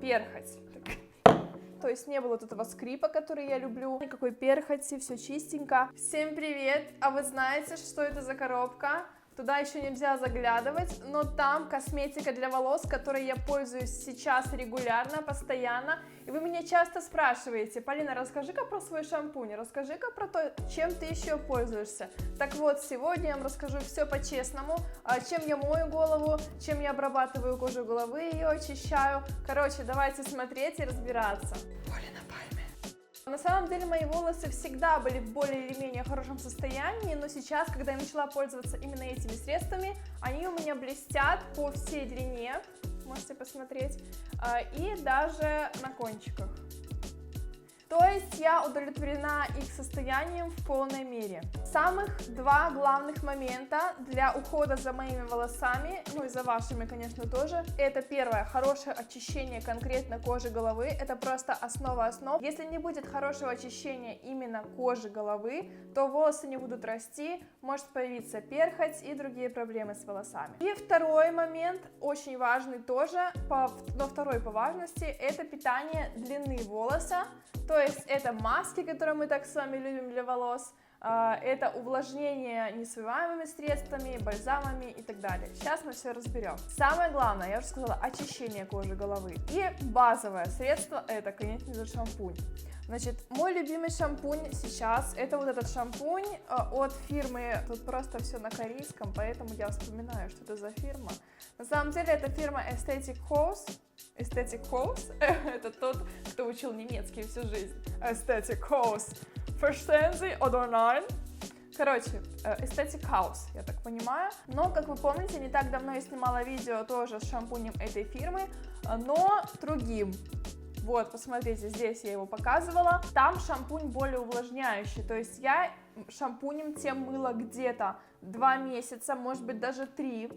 перхоть. То есть не было вот этого скрипа, который я люблю, никакой перхоти, все чистенько. Всем привет! А вы знаете, что это за коробка? Туда еще нельзя заглядывать, но там косметика для волос, которой я пользуюсь сейчас регулярно, постоянно. И вы меня часто спрашиваете: Полина, расскажи-ка про свой шампунь, расскажи-ка про то, чем ты еще пользуешься. Так вот, сегодня я вам расскажу все по-честному, чем я мою голову, чем я обрабатываю кожу головы, ее очищаю. Короче, давайте смотреть и разбираться. На самом деле мои волосы всегда были в более или менее хорошем состоянии, но сейчас, когда я начала пользоваться именно этими средствами, они у меня блестят по всей длине, можете посмотреть, и даже на кончиках. То есть я удовлетворена их состоянием в полной мере. Самых два главных момента для ухода за моими волосами, ну и за вашими, конечно, тоже. Это первое, хорошее очищение конкретно кожи головы. Это просто основа основ. Если не будет хорошего очищения именно кожи головы, то волосы не будут расти, может появиться перхоть и другие проблемы с волосами. И второй момент, очень важный тоже, но второй по важности, это питание длины волоса. То есть это маски, которые мы так с вами любим для волос, это увлажнение несвоеваемыми средствами, бальзамами и так далее. Сейчас мы все разберем. Самое главное, я уже сказала, очищение кожи головы. И базовое средство это, конечно же, шампунь. Значит, мой любимый шампунь сейчас это вот этот шампунь от фирмы, тут просто все на корейском, поэтому я вспоминаю, что это за фирма. На самом деле это фирма Aesthetic House. Aesthetic House это тот, кто учил немецкий всю жизнь. Aesthetic House. Verstehen oder nein? Короче, Aesthetic House, я так понимаю. Но, как вы помните, не так давно я снимала видео тоже с шампунем этой фирмы, но другим. Вот, посмотрите, здесь я его показывала. Там шампунь более увлажняющий, то есть я шампунем тем мыла где-то 2 месяца, может быть даже 3.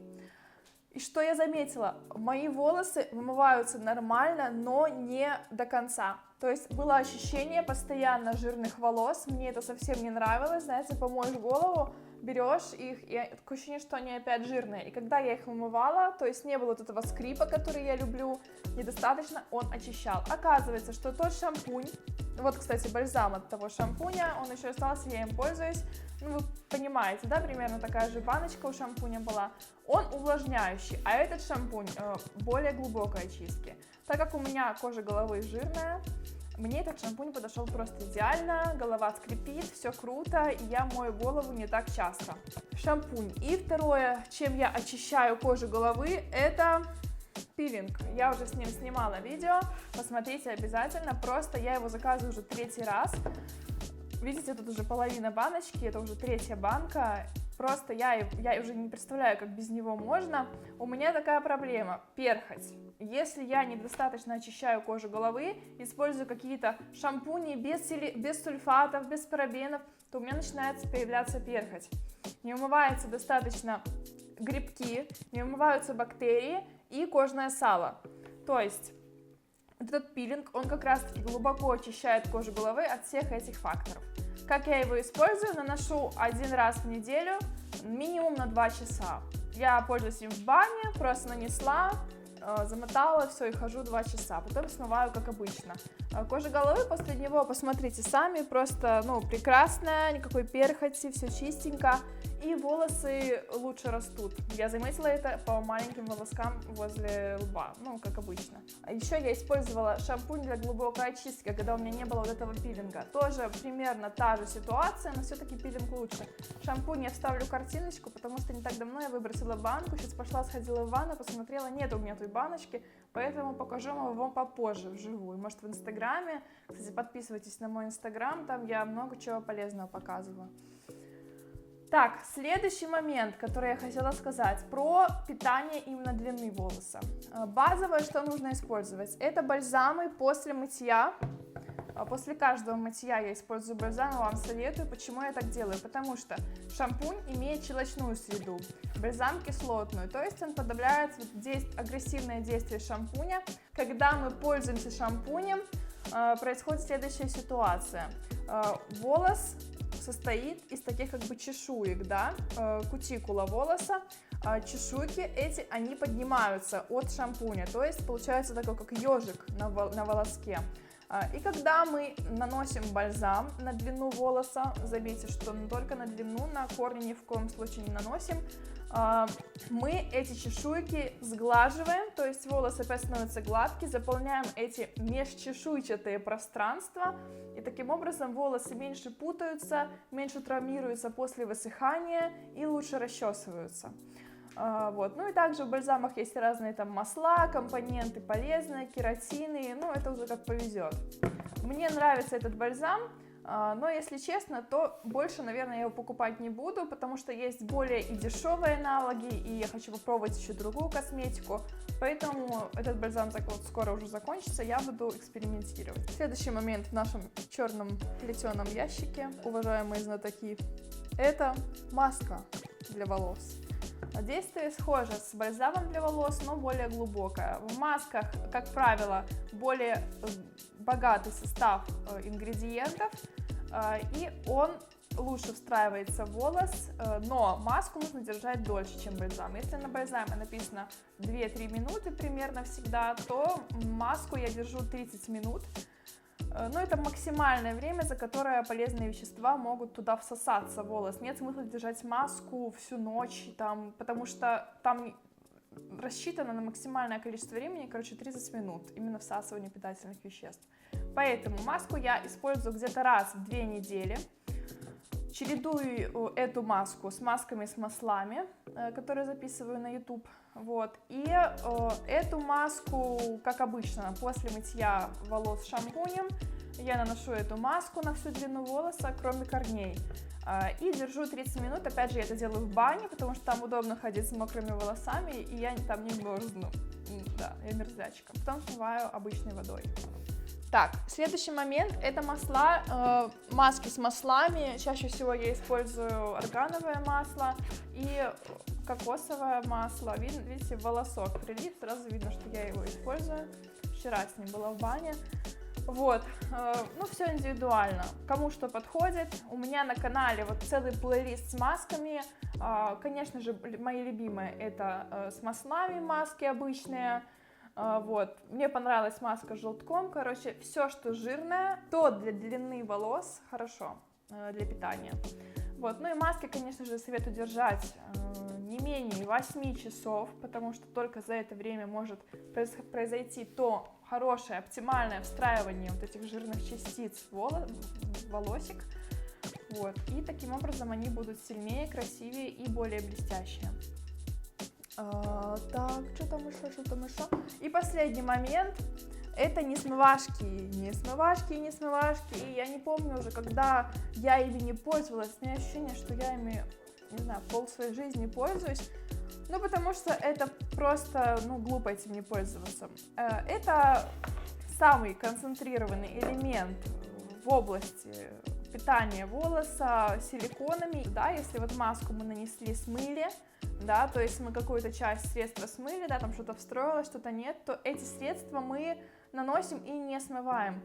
И что я заметила? Мои волосы вымываются нормально, но не до конца. То есть было ощущение постоянно жирных волос, мне это совсем не нравилось, знаете, помоешь голову, берешь их, и такое ощущение, что они опять жирные. И когда я их вымывала, то есть не было вот этого скрипа, который я люблю, недостаточно он очищал. Оказывается, что тот шампунь, вот, кстати, бальзам от того шампуня, он еще остался, я им пользуюсь, ну, вы понимаете, да, примерно такая же баночка у шампуня была, он увлажняющий, а этот шампунь более глубокой очистки. Так как у меня кожа головы жирная, мне этот шампунь подошел просто идеально, голова скрипит, все круто, и я мою голову не так часто. Шампунь. И второе, чем я очищаю кожу головы, это пилинг. Я уже с ним снимала видео, посмотрите обязательно, просто я его заказываю уже 3-й раз. Видите, тут уже половина баночки, это уже 3-я банка. Просто я уже не представляю, как без него можно. У меня такая проблема – перхоть. Если я недостаточно очищаю кожу головы, использую какие-то шампуни без сульфатов, без парабенов, то у меня начинается появляться перхоть. Не умываются достаточно грибки, не умываются бактерии и кожное сало. То есть этот пилинг, он как раз-таки глубоко очищает кожу головы от всех этих факторов. Как я его использую? Наношу 1 раз в неделю, минимум на 2 часа. Я пользуюсь им в бане, просто нанесла, замотала, все, и хожу 2 часа, потом смываю, как обычно. Кожа головы после него, посмотрите сами, просто, ну, прекрасная, никакой перхоти, все чистенько, и волосы лучше растут. Я заметила это по маленьким волоскам возле лба, ну, как обычно. А еще я использовала шампунь для глубокой очистки, когда у меня не было вот этого пилинга. Тоже примерно та же ситуация, но все-таки пилинг лучше. Шампунь я вставлю картиночку, потому что не так давно я выбросила банку, сейчас пошла, сходила в ванну, посмотрела, нет у меня той баночки, поэтому покажу вам попозже вживую. Может, в Инстаграме. Кстати, подписывайтесь на мой Инстаграм, там я много чего полезного показываю. Так, следующий момент, который я хотела сказать, про питание именно длины волоса. Базовое, что нужно использовать, это бальзамы после мытья. После каждого мытья я использую бальзам, и вам советую. Почему я так делаю? Потому что шампунь имеет щелочную среду, бальзам кислотную, то есть он подавляет агрессивное действие шампуня. Когда мы пользуемся шампунем, происходит следующая ситуация. Волос состоит из таких как бы чешуек, да, кутикула волоса, чешуйки эти, они поднимаются от шампуня, то есть получается такой как ежик на волоске. И когда мы наносим бальзам на длину волоса, заметьте, что не только на длину, на корни ни в коем случае не наносим, мы эти чешуйки сглаживаем, то есть волос опять становится гладкий, заполняем эти межчешуйчатые пространства, и таким образом волосы меньше путаются, меньше травмируются после высыхания и лучше расчесываются. Вот. Ну и также в бальзамах есть разные там масла, компоненты полезные, кератины, ну это уже как повезет. Мне нравится этот бальзам, но если честно, то больше, наверное, я его покупать не буду, потому что есть более и дешевые аналоги, и я хочу попробовать еще другую косметику, поэтому этот бальзам вот скоро уже закончится, я буду экспериментировать. Следующий момент в нашем черном плетеном ящике, уважаемые знатоки, это маска для волос. Действие схоже с бальзамом для волос, но более глубокое. В масках, как правило, более богатый состав ингредиентов, и он лучше встраивается в волос, но маску нужно держать дольше, чем бальзам. Если на бальзаме написано 2-3 минуты примерно всегда, то маску я держу 30 минут. Но это максимальное время, за которое полезные вещества могут туда всосаться в волос. Нет смысла держать маску всю ночь, потому что там рассчитано на максимальное количество времени, 30 минут, именно всасывание питательных веществ. Поэтому маску я использую где-то раз в 2 недели. Чередую эту маску с масками с маслами, которые записываю на YouTube. Вот. И эту маску, как обычно, после мытья волос шампунем, я наношу эту маску на всю длину волоса, кроме корней. И держу 30 минут, опять же, я это делаю в бане, потому что там удобно ходить с мокрыми волосами, и я там не мерзну. Да, я мерзлячка. Потом смываю обычной водой. Так, следующий момент — это масла, маски с маслами. Чаще всего я использую органовое масло и кокосовое масло. Видите, волосок прилип, сразу видно, что я его использую. Вчера с ним была в бане. Вот, ну все индивидуально, кому что подходит. У меня на канале вот целый плейлист с масками. Конечно же, мои любимые — это с маслами маски обычные. Вот, мне понравилась маска с желтком, короче, все, что жирное, то для длины волос хорошо, для питания. Вот, ну и маски, конечно же, советую держать не менее 8 часов, потому что только за это время может произойти то хорошее, оптимальное встраивание вот этих жирных частиц в волосик. Вот, и таким образом они будут сильнее, красивее и более блестящие. Так, что там еще? И последний момент — это несмывашки. И я не помню уже, когда я ими не пользовалась. У меня ощущение, что я ими, не знаю, пол своей жизни пользуюсь. Ну, потому что это просто, глупо этим не пользоваться. Это самый концентрированный элемент в области питания волоса силиконами. Да, если вот маску мы нанесли, смыли, да, то есть мы какую-то часть средства смыли, да, там что-то встроилось, что-то нет, то эти средства мы наносим и не смываем.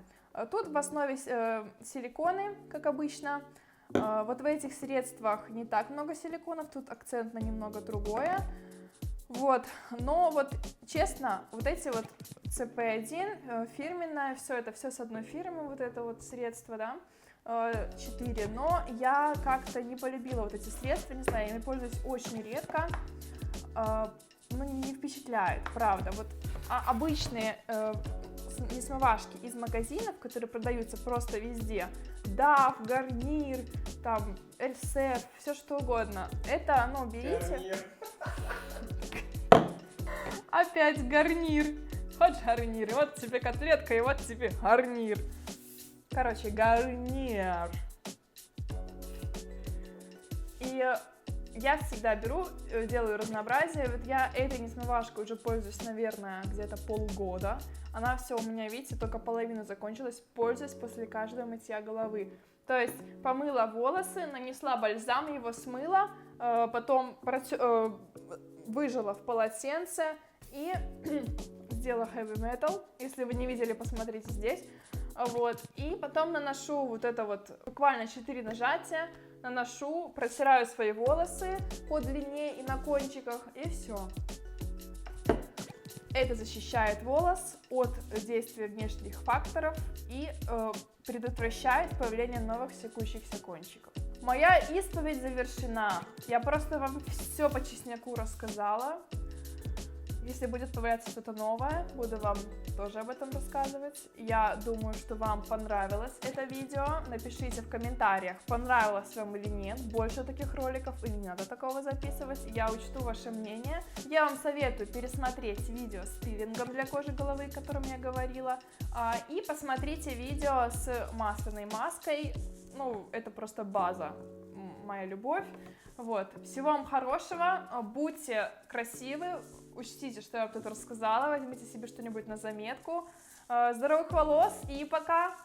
Тут в основе силиконы, как обычно. Вот в этих средствах не так много силиконов, тут акцент на немного другое. Вот, но вот честно, вот эти вот CP1 фирменное, все это все с одной фирмы, вот это вот средство, да, 4, но я как-то не полюбила вот эти средства, не знаю, я ими пользуюсь очень редко, не впечатляет, правда. Вот обычные несмывашки из магазинов, которые продаются просто везде, Dove, Гарнир, там, Эльсеф, все что угодно, это, берите. Опять гарнир. Вот гарнир, вот тебе котлетка, и вот тебе гарнир. Короче, гарнир. И я всегда беру, делаю разнообразие. Вот я этой несмывашкой уже пользуюсь, наверное, где-то полгода. Она все у меня, видите, только половина закончилась. Пользуюсь после каждого мытья головы. То есть помыла волосы, нанесла бальзам, его смыла, потом выжила в полотенце и сделала heavy metal. Если вы не видели, посмотрите здесь. Вот. И потом наношу вот это вот буквально 4 нажатия, наношу, протираю свои волосы по длине и на кончиках, и все. Это защищает волос от действия внешних факторов и предотвращает появление новых секущихся кончиков. Моя исповедь завершена. Я просто вам все по чесноку рассказала. Если будет появляться что-то новое, буду вам тоже об этом рассказывать. Я думаю, что вам понравилось это видео. Напишите в комментариях, понравилось вам или нет. Больше таких роликов или не надо такого записывать. Я учту ваше мнение. Я вам советую пересмотреть видео с пилингом для кожи головы, о котором я говорила. И посмотрите видео с масляной маской. Ну, это просто база, моя любовь. Вот. Всего вам хорошего. Будьте красивы. Учтите, что я вам тут рассказала, возьмите себе что-нибудь на заметку. Здоровых волос и пока!